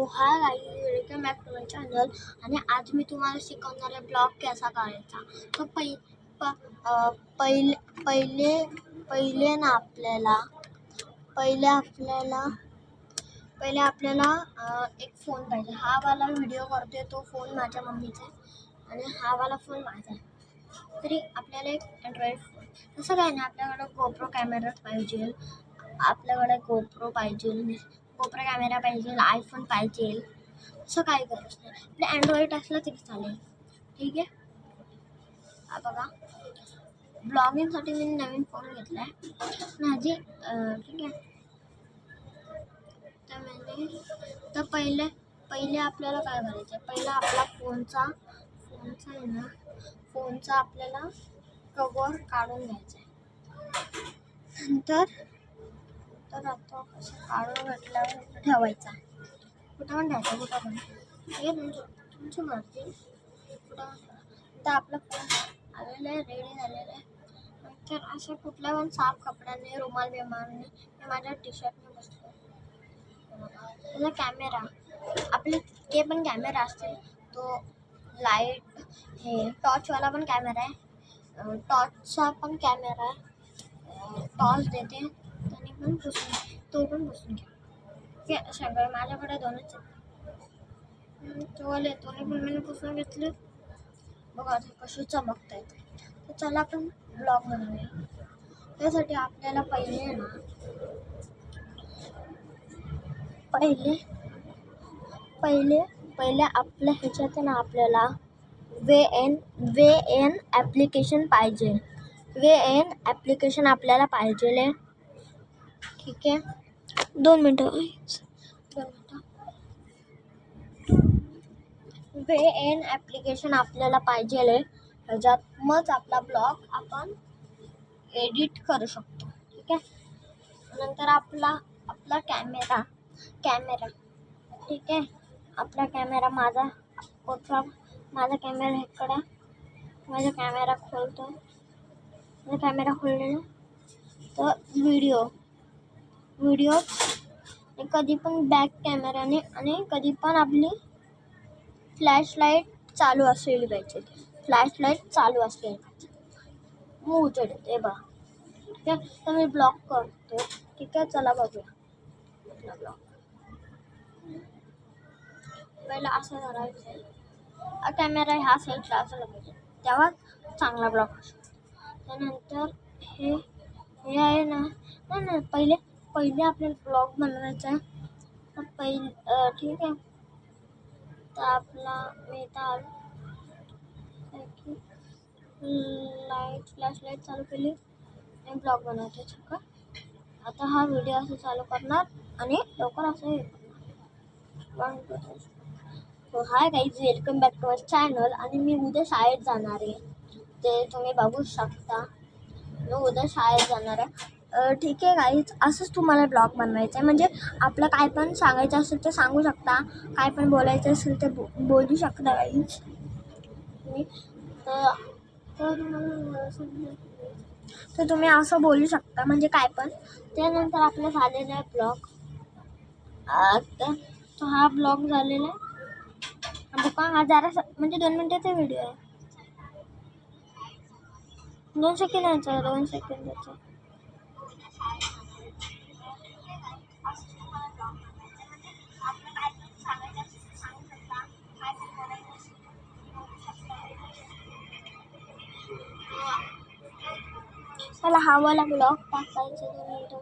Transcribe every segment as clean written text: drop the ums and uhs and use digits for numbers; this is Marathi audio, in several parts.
So hi guys, welcome back to my channel. आणि आज मी तुम्हाला शिकवणार आहे ब्लॉग कसा करायचा. तर पहिले ना आपल्याला एक फोन पाहिजे. हा वाला व्हिडिओ करतोय तो फोन माझ्या मम्मीचा आहे आणि हा वाला फोन माझा आहे. तरी आपल्याला एक अँड्रॉइड फोन, तसं काय नाही, आपल्याकडे गोप्रो कॅमेरा पाहिजे, गोप्रो कॅमेरा पाहिजे, आयफोन पाहिजे, असं काही गरज नाही. आपले अँड्रॉइड असलं तरी चालेल. ठीक आहे. हा बघा, ब्लॉगिंगसाठी मी नवीन फोन घेतला आहे माझी. ठीक आहे. तर पहिले आपल्याला काय करायचं आहे, पहिला आपला फोनचा आहे ना, फोनचा आपल्याला कव्हर काढून घ्यायचा आहे. नंतर आता कसं काढून घेतल्यावर ठेवायचा, कुठं पण ठेवायचा, कुठं पण, हे तुमची मर्जी, कुठं पण. तर आपला फोन आलेला आहे, रेडी झालेला आहे. नंतर असं कुठल्या पण साफ कपड्याने, रुमाल बिमालने, मी माझ्या टी शर्टने बसतो. त्याचा कॅमेरा, आपले ते पण कॅमेरा असतील, तो लाईट हे टॉर्चवाला पण कॅमेरा आहे, टॉर्चचा पण कॅमेरा आहे, टॉर्च देते त्याने पण तो पण बसून घ्या. हे सगळं माझ्याकडे दोनच आहेत. दोन्ही पण मी पुसून घेतले. बघा कशी चमकत आहेत. तर चला आपण ब्लॉग बनवूया. त्यासाठी आपल्याला पहिले आपल्या ह्याच्यात ना आपल्याला VN ॲप्लिकेशन पाहिजे. VN ॲप्लिकेशन आपल्याला पाहिजे. ठीक आहे. 2 मिनटं. VN ॲप्लिकेशन आपल्याला पाहिजे. ह्याच्यात मग आपला ब्लॉग आपण एडिट करू शकतो. ठीक आहे. नंतर आपला कॅमेरा, ठीक आहे. आपला कॅमेरा माझा कॅमेरा इकडे, माझा कॅमेरा खोलतो. कॅमेरा खोललेला तर व्हिडिओ कधी पण बॅक कॅमेराने आणि कधी पण आपली फ्लॅशलाईट चालू असलेली पाहिजे. मग उजेड येते बघा. ठीक आहे. तर मी ब्लॉग करतो. ठीक आहे. चला बघूया आपला ब्लॉग. पहिला असं करायचं आहे, कॅमेरा ह्या साईडला असं पाहिजे, तेव्हा चांगला ब्लॉग असतो. त्यानंतर हे आहे ना, नाही पहिले आपल्याला ब्लॉग बनवायचा आहे. तर ठीक आहे. तर आपला मी तर फ्लॅशलाईट चालू केली आणि ब्लॉग बनवते. ठीक आहे. आता हा व्हिडिओ असं चालू करणार आणि लवकर असं हे करणार. So hi guys, welcome back to my channel. आणि मी उद्या शाळेत जाणार आहे, ते तुम्ही बघू शकता. मी उद्या शाळेत जाणार आहे. ठीक आहे गाईज, असंच तुम्हाला ब्लॉग बनवायचं आहे. म्हणजे आपलं काय पण सांगायचं असेल तर सांगू शकता, काय पण बोलायचं असेल तर बोलू शकता गाईज. तर तुम्ही असं बोलू शकता, म्हणजे काय पण. त्यानंतर आपलं झालेलं आहे ब्लॉग. तर हा ब्लॉग झालेला आहे. बघा, हा जरा म्हणजे 2 मिनिटाचा व्हिडिओ आहे. 2 सेकंदाचा. मला हवाला ब्लॉग टाकायचा 2 मिनिटं.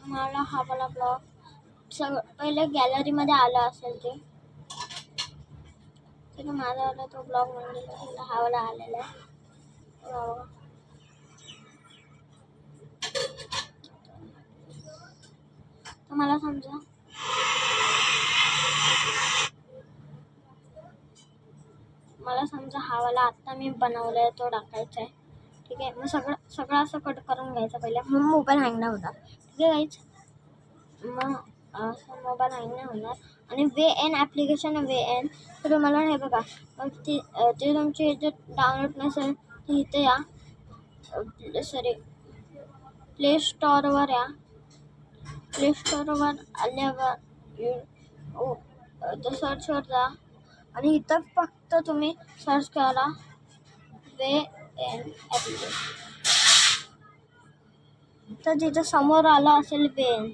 मला हवाला ब्लॉग पहिले गॅलरीमध्ये आला असेल ते माझा आला तो ब्लॉग म्हणजे हवाला आलेला आहे. तर मला समजा हवाला आत्ता मी बनवलाय तो टाकायचा आहे. ठीक आहे. मग सगळं असं कट करून घ्यायचं पहिले, मग मोबाईल हँग नाही होणार. ठीक आहे गाईज. मग असं मोबाईल हँग नाही होणार. आणि VN ॲप्लिकेशन तर तुम्हाला हे बघा, मग ते तुमचे जे डाउनलोड नसेल इथे या, सॉरी प्ले स्टोअरवर या. प्ले स्टोअरवर आल्यावर सर्चवर जा आणि इथं फक्त तुम्ही सर्च करा VN ॲप्लिकेशन. तर जिथं समोर आलं असेल VN,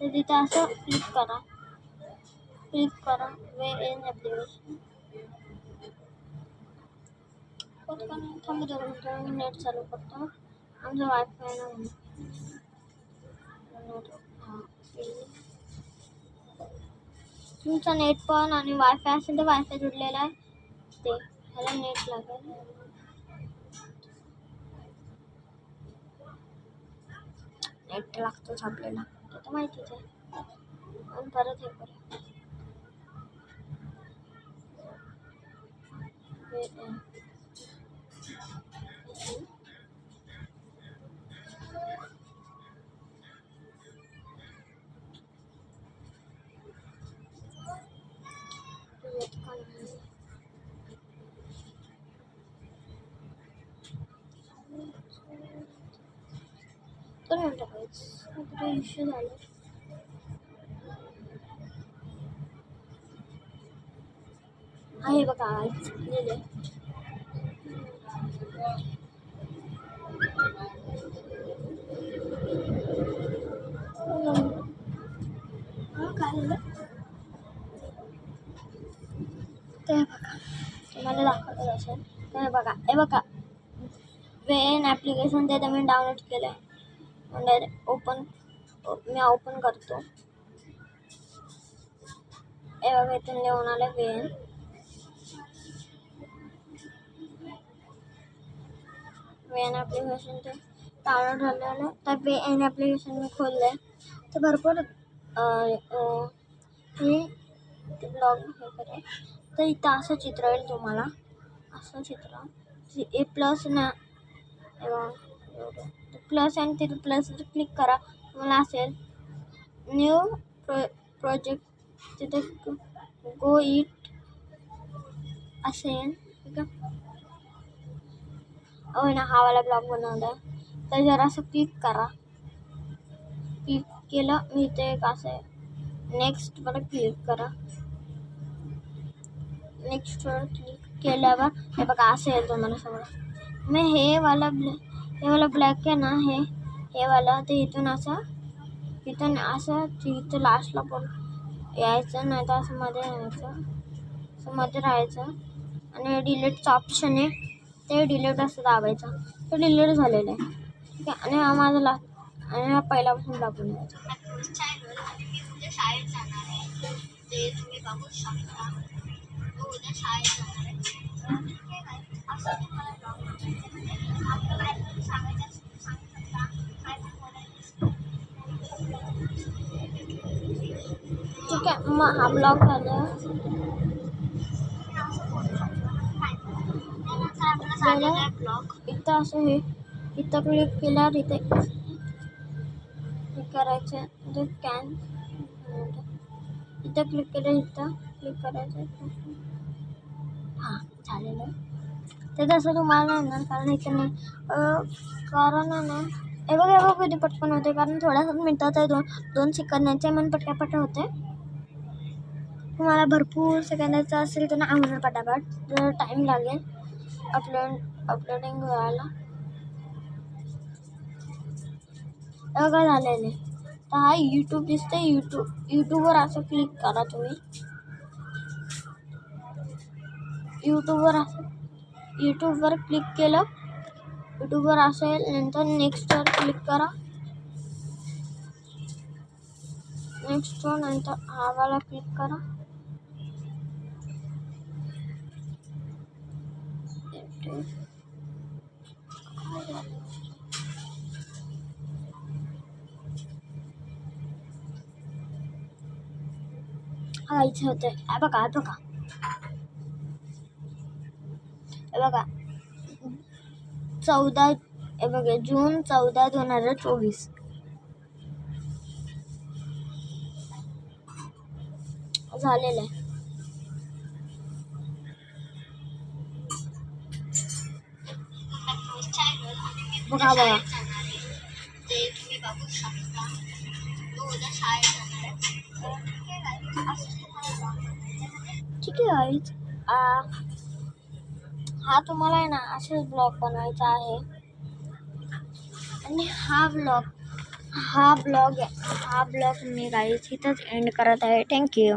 तर तिथं असं क्लिक करा VN ॲप्लिकेशन. थांबा 2 मिनिटं, मी नेट चालू करतो. आमचं वायफाय ना तुमचा नेट पण आणि वायफाय असेल तर वायफाय जुडलेला आहे ते, ह्याला नेट लागेल. नेट लागतोच आपल्याला, ते तर माहितीच आहे. आणि परत हे करूया दोन मिनिटं काहीच इश्यू झाले. आहे बघा लिहिले. काय झालं ते बघा, तुम्हाला दाखवलं असेल ते बघा. हे बघा VN ॲप्लिकेशन ते मी डाउनलोड केलं म्हणजे मी ओपन करतो. हे बघा इथून लिहून आलं VN ॲप्लिकेशन ते डाउनलोड झालेलं. तर VN ॲप्लिकेशन मी खोललं तर भरपूर हे ब्लॉग हे करेल. तर इथं असं चित्र येईल तुम्हाला, असं चित्र ए प्लस ना प्लस आणि तिथे प्लसवर क्लिक करा. तुम्हाला असेल न्यू प्रोजेक्ट, तिथे गो इट असेल. ठीक आहे, ना हा वाला ब्लॉग बनवला तर जरा असं क्लिक करा. क्लिक केलं मी ते एक असं नेक्स्टवर क्लिक करा. नेक्स्टवर क्लिक केल्यावर हे बघा असं येईल तुम्हाला सगळं. मी हे वाला ब्लॅक आहे ना, हे वाला ते इथून असं इथं लास्टला पण यायचं, नाही तर असं मध्ये यायचं, असं मध्ये राहायचं आणि डिलीटचं ऑप्शन आहे ते डिलीट असं दाबायचं. ते डिलीट झालेलं आहे. ठीक आहे, आणि हा माझा आणि हा पहिल्यापासून दाबून यायचा. मी उद्या शाळेत जाणार आहे ते तुम्ही बघू शकता. उद्या शाळेत जाणार आहे असं तुम्हाला आपलं काय सांगायचं सांगू शकता, काय ठीक आहे. मग हा ब्लॉग झाला. इथं असं हे इथं क्लिक केल्यावर इथे हे करायचं, इथं क्लिक केलं, इथं क्लिक करायचं. हां झालेलं. ते तसं तुम्हाला नाही येणार कारण इथे नाही, कारण ना हे बघा कधी पटकन होते, कारण थोड्याच मिनटात दोन सेकंदाचे मन पटक्या होते. तुम्हाला भरपूर सेकंदाचं असेल तर ना होणार पटापट, जर टाईम लागेल अपलोडिंग व्हायला. बघा झालेले. तर हा यूट्यूब दिसते, यूट्यूबवर असं क्लिक करा तुम्ही. यूट्यूबवर क्लिक केलं, यूट्यूबवर असेल नंतर नेक्स्टवर क्लिक करा. नेक्स्टवर नंतर हा वाला क्लिक करा. इथे होते बघा जून 14, 2024 झालेलं आहे. बघा बघा ते तुम्ही बघू शकता. तो उद्या शाळेत जाणार आहे. ठीक आहे गाईज. हा तुम्हाला आहे ना असेच ब्लॉग बनवायचा आहे. आणि हा ब्लॉग मी गाईज इथंच एंड करत आहे. थँक्यू.